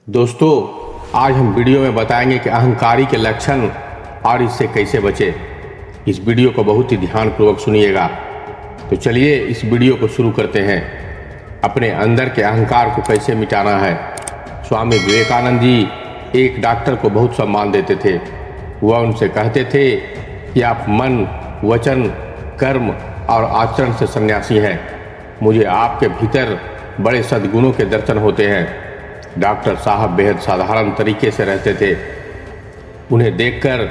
दोस्तों, आज हम वीडियो में बताएंगे कि अहंकारी के लक्षण और इससे कैसे बचें। इस वीडियो को बहुत ही ध्यानपूर्वक सुनिएगा। तो चलिए इस वीडियो को शुरू करते हैं। अपने अंदर के अहंकार को कैसे मिटाना है। स्वामी विवेकानंद जी एक डॉक्टर को बहुत सम्मान देते थे। वह उनसे कहते थे कि आप मन, वचन, कर्म और आचरण से सन्यासी हैं। मुझे आपके भीतर बड़े सद्गुणों के दर्शन होते हैं। डॉक्टर साहब बेहद साधारण तरीके से रहते थे। उन्हें देखकर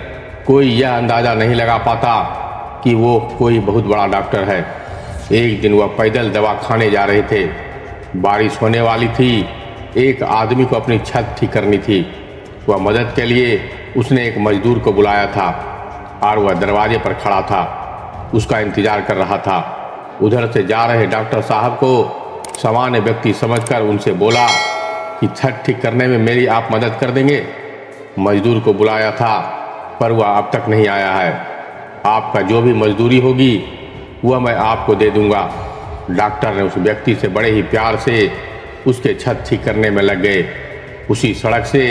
कोई यह अंदाज़ा नहीं लगा पाता कि वो कोई बहुत बड़ा डॉक्टर है। एक दिन वह पैदल दवा खाने जा रहे थे। बारिश होने वाली थी। एक आदमी को अपनी छत ठीक करनी थी। वह मदद के लिए उसने एक मजदूर को बुलाया था और वह दरवाजे पर खड़ा था, उसका इंतजार कर रहा था। उधर से जा रहे डॉक्टर साहब को सामान्य व्यक्ति समझकर उनसे बोला कि छत ठीक करने में मेरी आप मदद कर देंगे। मजदूर को बुलाया था पर वह अब तक नहीं आया है। आपका जो भी मजदूरी होगी वह मैं आपको दे दूंगा। डॉक्टर ने उस व्यक्ति से बड़े ही प्यार से उसके छत ठीक करने में लग गए। उसी सड़क से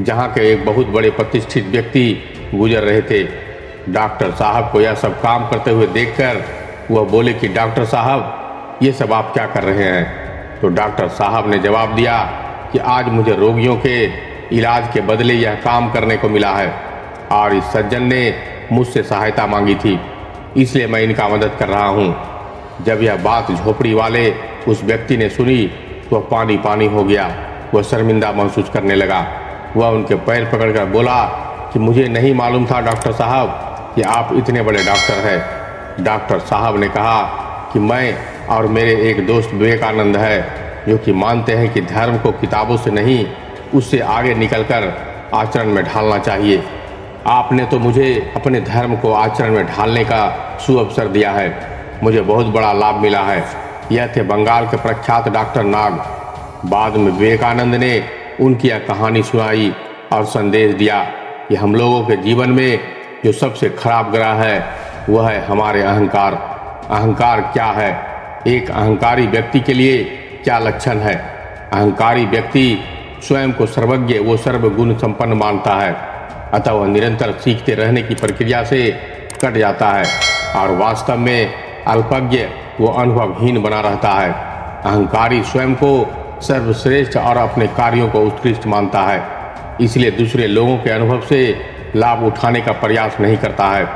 जहाँ के एक बहुत बड़े प्रतिष्ठित व्यक्ति गुजर रहे थे। डॉक्टर साहब को यह सब काम करते हुए देखकर वह बोले कि डॉक्टर साहब, ये सब आप क्या कर रहे हैं। तो डॉक्टर साहब ने जवाब दिया कि आज मुझे रोगियों के इलाज के बदले यह काम करने को मिला है और इस सज्जन ने मुझसे सहायता मांगी थी, इसलिए मैं इनका मदद कर रहा हूँ। जब यह बात झोपड़ी वाले उस व्यक्ति ने सुनी तो पानी पानी हो गया। वह शर्मिंदा महसूस करने लगा। वह उनके पैर पकड़कर बोला कि मुझे नहीं मालूम था डॉक्टर साहब कि आप इतने बड़े डॉक्टर हैं। डॉक्टर साहब ने कहा कि मैं और मेरे एक दोस्त विवेकानंद है जो कि मानते हैं कि धर्म को किताबों से नहीं, उससे आगे निकलकर आचरण में ढालना चाहिए। आपने तो मुझे अपने धर्म को आचरण में ढालने का सुअवसर दिया है। मुझे बहुत बड़ा लाभ मिला है। यह थे बंगाल के प्रख्यात डॉक्टर नाग। बाद में विवेकानंद ने उनकी यह कहानी सुनाई और संदेश दिया कि हम लोगों के जीवन में जो सबसे खराब ग्रह है वह है हमारे अहंकार। अहंकार क्या है? एक अहंकारी व्यक्ति के लिए क्या लक्षण है? अहंकारी व्यक्ति स्वयं को सर्वज्ञ व सर्वगुण संपन्न मानता है, अतः वह निरंतर सीखते रहने की प्रक्रिया से कट जाता है और वास्तव में अल्पज्ञ व अनुभवहीन बना रहता है। अहंकारी स्वयं को सर्वश्रेष्ठ और अपने कार्यों को उत्कृष्ट मानता है, इसलिए दूसरे लोगों के अनुभव से लाभ उठाने का प्रयास नहीं करता है,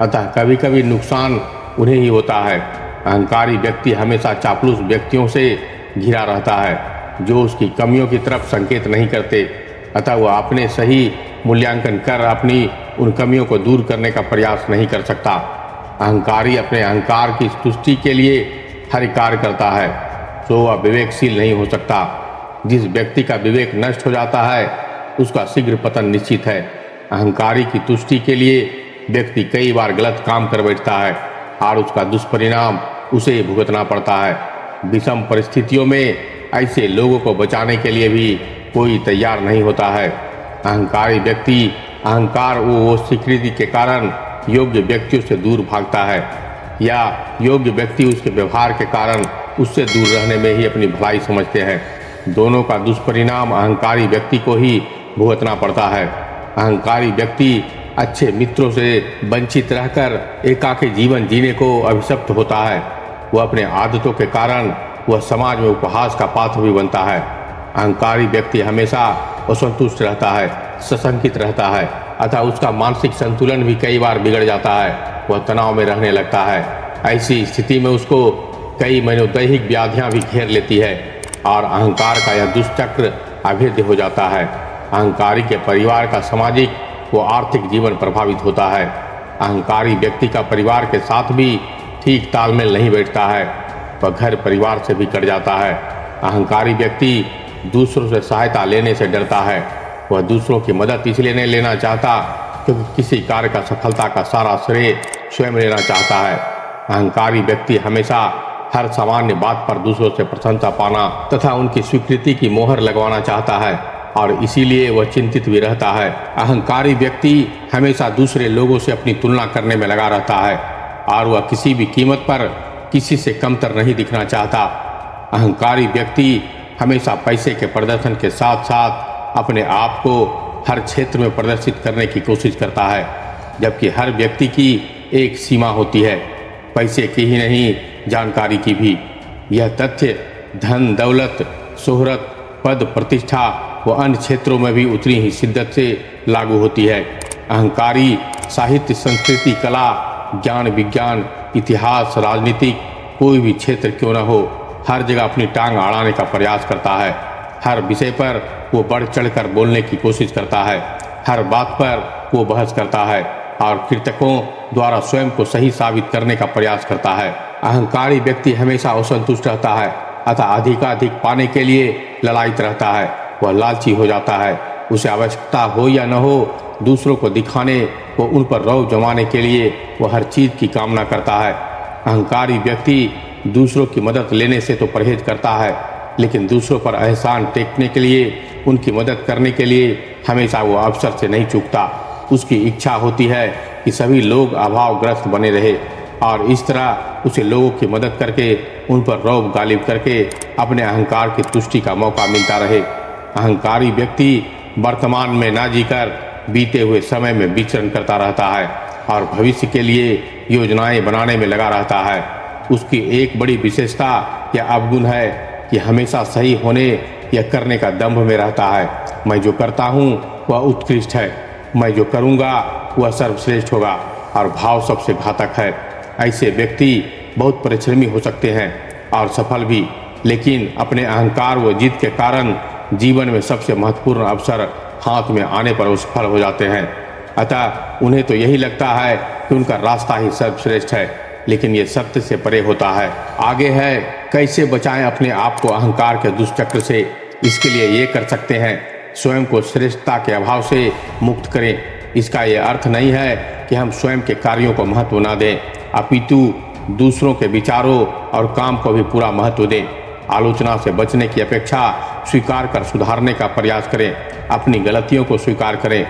अतः कभी कभी नुकसान उन्हें ही होता है। अहंकारी व्यक्ति हमेशा चापलूस व्यक्तियों से घिरा रहता है जो उसकी कमियों की तरफ संकेत नहीं करते, अतः वह अपने सही मूल्यांकन कर अपनी उन कमियों को दूर करने का प्रयास नहीं कर सकता। अहंकारी अपने अहंकार की तुष्टि के लिए हर कार्य करता है, तो वह विवेकशील नहीं हो सकता। जिस व्यक्ति का विवेक नष्ट हो जाता है उसका शीघ्र पतन निश्चित है। अहंकारी की तुष्टि के लिए व्यक्ति कई बार गलत काम कर बैठता है और उसका दुष्परिणाम उसे भुगतना पड़ता है। विषम परिस्थितियों में ऐसे लोगों को बचाने के लिए भी कोई तैयार नहीं होता है। अहंकारी व्यक्ति अहंकार व स्वीकृति के कारण योग्य व्यक्तियों से दूर भागता है या योग्य व्यक्ति उसके व्यवहार के कारण उससे दूर रहने में ही अपनी भलाई समझते हैं। दोनों का दुष्परिणाम अहंकारी व्यक्ति को ही भुगतना पड़ता है। अहंकारी व्यक्ति अच्छे मित्रों से वंचित रहकर एकाकी जीवन जीने को अभिशप्त होता है। वह अपने आदतों के कारण वह समाज में उपहास का पात्र भी बनता है। अहंकारी व्यक्ति हमेशा असंतुष्ट रहता है, सशंकित रहता है, अतः उसका मानसिक संतुलन भी कई बार बिगड़ जाता है। वह तनाव में रहने लगता है। ऐसी स्थिति में उसको कई मनोदैहिक व्याधियां भी घेर लेती है और अहंकार का यह दुष्चक्र अभेद्य हो जाता है। अहंकारी के परिवार का सामाजिक व आर्थिक जीवन प्रभावित होता है। अहंकारी व्यक्ति का परिवार के साथ भी ठीक तालमेल नहीं बैठता है। वह घर परिवार से भी कट जाता है। अहंकारी व्यक्ति दूसरों से सहायता लेने से डरता है। वह दूसरों की मदद इसलिए नहीं लेना चाहता क्योंकि किसी कार्य का सफलता का सारा श्रेय स्वयं लेना चाहता है। अहंकारी व्यक्ति हमेशा हर सामान्य बात पर दूसरों से प्रशंसा पाना तथा उनकी स्वीकृति की मोहर लगवाना चाहता है और इसीलिए वह चिंतित भी रहता है। अहंकारी व्यक्ति हमेशा दूसरे लोगों से अपनी तुलना करने में लगा रहता है और वह किसी भी कीमत पर किसी से कमतर नहीं दिखना चाहता। अहंकारी व्यक्ति हमेशा पैसे के प्रदर्शन के साथ साथ अपने आप को हर क्षेत्र में प्रदर्शित करने की कोशिश करता है, जबकि हर व्यक्ति की एक सीमा होती है, पैसे की ही नहीं जानकारी की भी। यह तथ्य धन दौलत शोहरत पद प्रतिष्ठा व अन्य क्षेत्रों में भी उतनी ही शिद्दत से लागू होती है। अहंकारी साहित्य संस्कृति कला ज्ञान विज्ञान इतिहास राजनीतिक कोई भी क्षेत्र क्यों न हो, हर जगह अपनी टांग अड़ाने का प्रयास करता है। हर विषय पर वो बढ़ चढ़कर बोलने की कोशिश करता है, हर बात पर वो बहस करता है और कृतकों द्वारा स्वयं को सही साबित करने का प्रयास करता है। अहंकारी व्यक्ति हमेशा असंतुष्ट रहता है, अतः अधिकाधिक पाने के लिए ललायित रहता है। वह लालची हो जाता है, उसे आवश्यकता हो या न हो, दूसरों को दिखाने व उन पर रौब जमाने के लिए वह हर चीज़ की कामना करता है। अहंकारी व्यक्ति दूसरों की मदद लेने से तो परहेज करता है, लेकिन दूसरों पर एहसान टेकने के लिए उनकी मदद करने के लिए हमेशा वो अवसर से नहीं चूकता। उसकी इच्छा होती है कि सभी लोग अभावग्रस्त बने रहे और इस तरह उसे लोगों की मदद करके उन पर रौब गालिब करके अपने अहंकार की तुष्टि का मौका मिलता रहे। अहंकारी व्यक्ति वर्तमान में ना जीकर बीते हुए समय में विचरण करता रहता है और भविष्य के लिए योजनाएं बनाने में लगा रहता है। उसकी एक बड़ी विशेषता या अवगुण है कि हमेशा सही होने या करने का दंभ में रहता है। मैं जो करता हूँ वह उत्कृष्ट है, मैं जो करूँगा वह सर्वश्रेष्ठ होगा और भाव सबसे घातक है। ऐसे व्यक्ति बहुत परिश्रमी हो सकते हैं और सफल भी, लेकिन अपने अहंकार व जिद के कारण जीवन में सबसे महत्वपूर्ण अवसर हाथ में आने पर वो सफल हो जाते हैं। अतः उन्हें तो यही लगता है कि उनका रास्ता ही सर्वश्रेष्ठ है, लेकिन ये सत्य से परे होता है। आगे है कैसे बचाएं अपने आप को अहंकार के दुष्चक्र से। इसके लिए ये कर सकते हैं, स्वयं को श्रेष्ठता के अभाव से मुक्त करें। इसका ये अर्थ नहीं है कि हम स्वयं के कार्यों को महत्व ना दें, अपितु दूसरों के विचारों और काम को भी पूरा महत्व दें। आलोचना से बचने की अपेक्षा स्वीकार कर सुधारने का प्रयास करें। अपनी गलतियों को स्वीकार करें।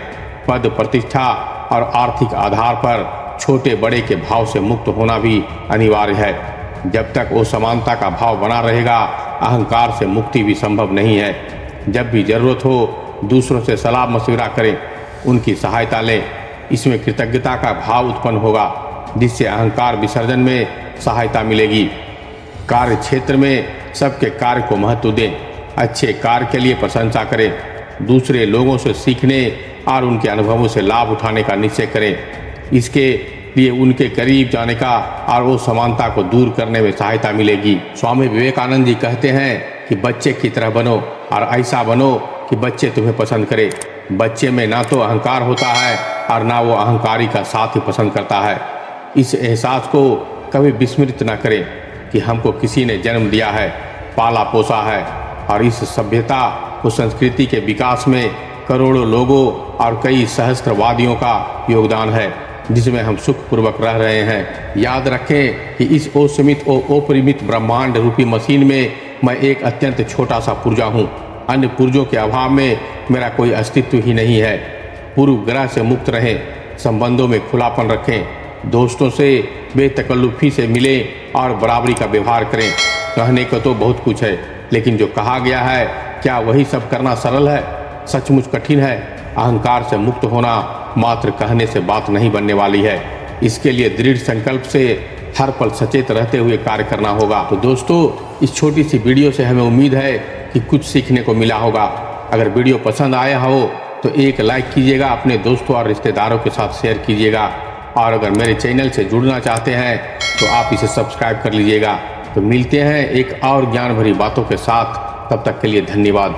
पद प्रतिष्ठा और आर्थिक आधार पर छोटे बड़े के भाव से मुक्त होना भी अनिवार्य है। जब तक वो समानता का भाव बना रहेगा, अहंकार से मुक्ति भी संभव नहीं है। जब भी जरूरत हो दूसरों से सलाह मशविरा करें, उनकी सहायता लें। इसमें कृतज्ञता का भाव उत्पन्न होगा, जिससे अहंकार विसर्जन में सहायता मिलेगी। कार्य क्षेत्र में सबके कार्य को महत्व दें। अच्छे कार्य के लिए प्रशंसा करें। दूसरे लोगों से सीखने और उनके अनुभवों से लाभ उठाने का निश्चय करें। इसके लिए उनके करीब जाने का और वो समानता को दूर करने में सहायता मिलेगी। स्वामी विवेकानंद जी कहते हैं कि बच्चे की तरह बनो और ऐसा बनो कि बच्चे तुम्हें पसंद करें। बच्चे में ना तो अहंकार होता है और ना वो अहंकारी का साथ ही पसंद करता है। इस एहसास को कभी विस्मृत न करें कि हमको किसी ने जन्म दिया है, पाला पोसा है और इस सभ्यता और संस्कृति के विकास में करोड़ों लोगों और कई सहस्त्रवादियों का योगदान है, जिसमें हम सुखपूर्वक रह रहे हैं। याद रखें कि इस असीमित और अपरिमित ब्रह्मांड रूपी मशीन में मैं एक अत्यंत छोटा सा पुर्जा हूँ। अन्य पुर्जों के अभाव में मेरा कोई अस्तित्व ही नहीं है। पूर्व ग्रह से मुक्त रहें, संबंधों में खुलापन रखें, दोस्तों से बेतकल्लुफी से मिलें और बराबरी का व्यवहार करें। कहने को तो बहुत कुछ है, लेकिन जो कहा गया है क्या वही सब करना सरल है? सचमुच कठिन है। अहंकार से मुक्त होना मात्र कहने से बात नहीं बनने वाली है। इसके लिए दृढ़ संकल्प से हर पल सचेत रहते हुए कार्य करना होगा। तो दोस्तों, इस छोटी सी वीडियो से हमें उम्मीद है कि कुछ सीखने को मिला होगा। अगर वीडियो पसंद आया हो तो एक लाइक कीजिएगा, अपने दोस्तों और रिश्तेदारों के साथ शेयर कीजिएगा और अगर मेरे चैनल से जुड़ना चाहते हैं तो आप इसे सब्सक्राइब कर लीजिएगा। तो मिलते हैं एक और ज्ञान भरी बातों के साथ, तब तक के लिए धन्यवाद।